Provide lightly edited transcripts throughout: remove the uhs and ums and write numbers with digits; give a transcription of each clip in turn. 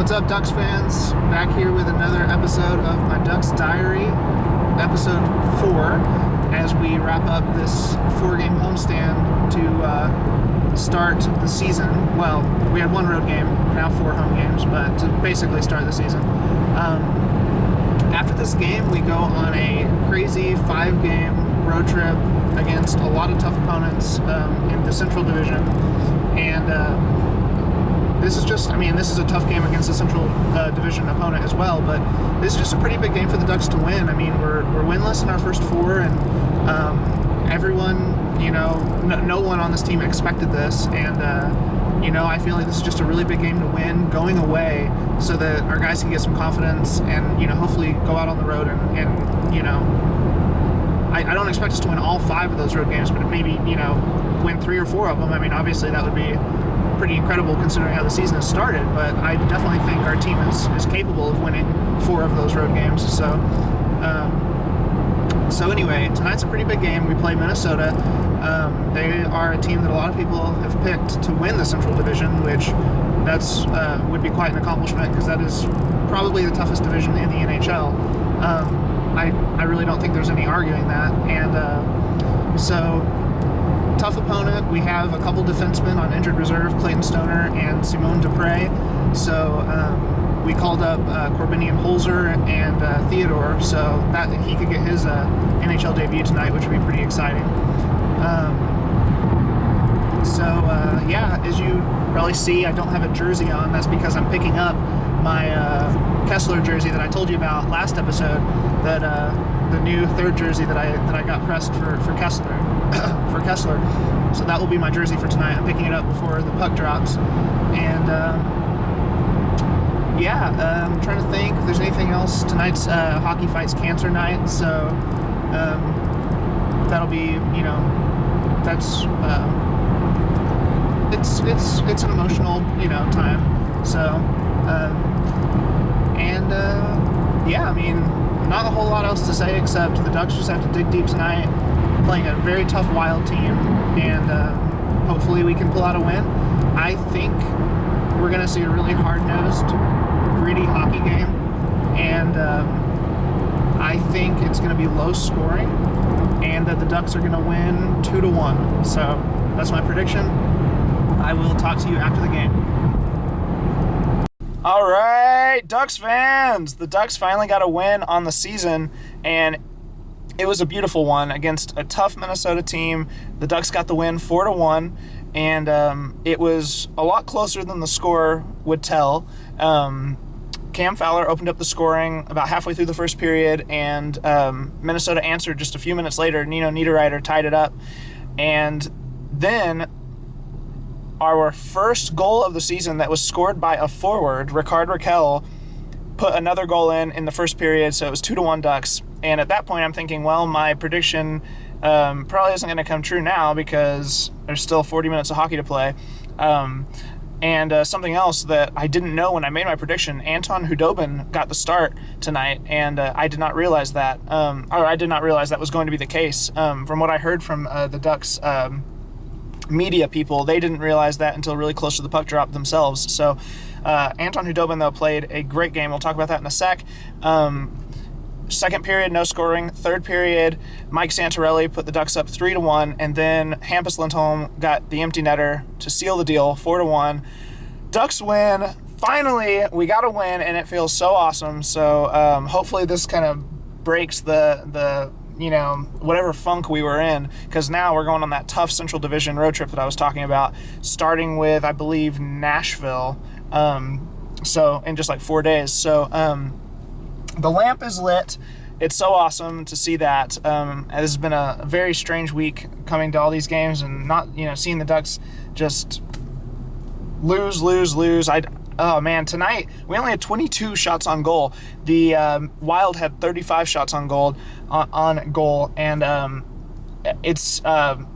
What's up, Ducks fans? Back here with another episode of my Ducks Diary, episode 4, as we wrap up this 4-game homestand to start the season. Well, we had 1 road game, now 4 home games, but to basically start the season. After this game, we go on a crazy 5-game road trip against a lot of tough opponents in the Central Division, and this is a tough game against a Central Division opponent as well, but this is just a pretty big game for the Ducks to win. I mean, we're winless in our first 4, and everyone, no one on this team expected this, and I feel like this is just a really big game to win going away so that our guys can get some confidence and, hopefully go out on the road and I don't expect us to win all 5 of those road games, but maybe, win 3 or 4 of them. I mean, obviously that would be pretty incredible considering how the season has started, but I definitely think our team is capable of winning 4 of those road games. So anyway, tonight's a pretty big game. We play Minnesota. They are a team that a lot of people have picked to win the Central Division, which would be quite an accomplishment because that is probably the toughest division in the NHL. I really don't think there's any arguing that, and so tough opponent. We have a couple defensemen on injured reserve, Clayton Stoner and Simone Dupre. So we called up Corbinian Holzer and Theodore, so that he could get his NHL debut tonight, which would be pretty exciting. As you probably see, I don't have a jersey on. That's because I'm picking up my Kessler jersey that I told you about last episode. That the new 3rd jersey that I got pressed for Kessler. For Kessler. So that will be my jersey for tonight. I'm picking it up before the puck drops. And I'm trying to think if there's anything else. Tonight's Hockey Fights Cancer night, so that'll be, that's it's an emotional, time. So not a whole lot else to say except the Ducks just have to dig deep tonight, playing a very tough Wild team, and hopefully we can pull out a win. I think we're going to see a really hard-nosed, gritty hockey game, and I think it's going to be low scoring, and that the Ducks are going to win 2-1. So that's my prediction. I will talk to you after the game. All right, Ducks fans! The Ducks finally got a win on the season, and it was a beautiful one against a tough Minnesota team. The Ducks got the win 4-1, and it was a lot closer than the score would tell. Cam Fowler opened up the scoring about halfway through the first period, and Minnesota answered just a few minutes later. Nino Niederreiter tied it up, and then our first goal of the season that was scored by a forward, Ricard Raquel, put another goal in the first period, so it was 2-1 Ducks. And at that point, I'm thinking, well, my prediction probably isn't going to come true now because there's still 40 minutes of hockey to play. And something else that I didn't know when I made my prediction, Anton Hudobin got the start tonight, and I did not realize that. I did not realize that was going to be the case. From what I heard from the Ducks media people, they didn't realize that until really close to the puck drop themselves. So Anton Hudobin, though, played a great game. We'll talk about that in a sec. Second period, no scoring. Third period, Mike Santorelli put the Ducks up 3-1, and then Hampus Lindholm got the empty netter to seal the deal, 4-1. Ducks win. Finally, we got a win, and it feels so awesome. So hopefully this kind of breaks the whatever funk we were in, because now we're going on that tough Central Division road trip that I was talking about, starting with, I believe, Nashville, so in just like 4 days. So the lamp is lit. It's so awesome to see that. It has been a very strange week coming to all these games and not, seeing the Ducks just lose. Oh man, tonight we only had 22 shots on goal. The Wild had 35 shots on goal, and it's Anton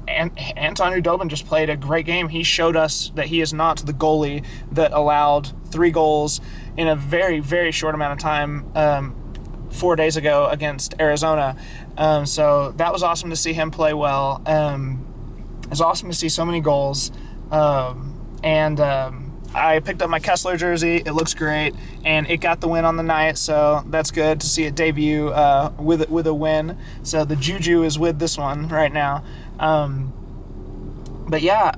Hudobin just played a great game. He showed us that he is not the goalie that allowed 3 goals in a very, very short amount of time 4 days ago against Arizona. So that was awesome to see him play well. It was awesome to see so many goals. I picked up my Kessler jersey. It looks great, and it got the win on the night, so that's good to see it debut with a win. So the juju is with this one right now. But yeah,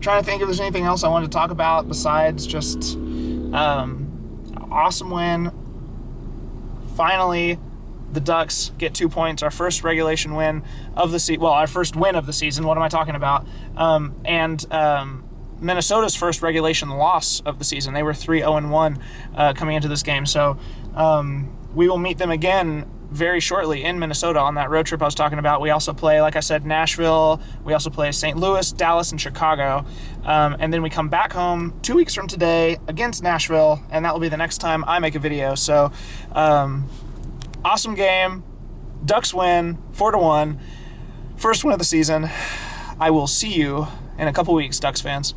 trying to think if there's anything else I wanted to talk about besides just awesome win. Finally, the Ducks get 2 points, our first regulation win of the season. Well, our first win of the season. What am I talking about? Minnesota's first regulation loss of the season. They were 3-0-1 coming into this game. So we will meet them again very shortly in Minnesota on that road trip I was talking about. We also play, like I said, Nashville. We also play St. Louis, Dallas, and Chicago. And then we come back home 2 weeks from today against Nashville, and that will be the next time I make a video. So awesome game. Ducks win 4-1. First win of the season. I will see you in a couple weeks, Ducks fans.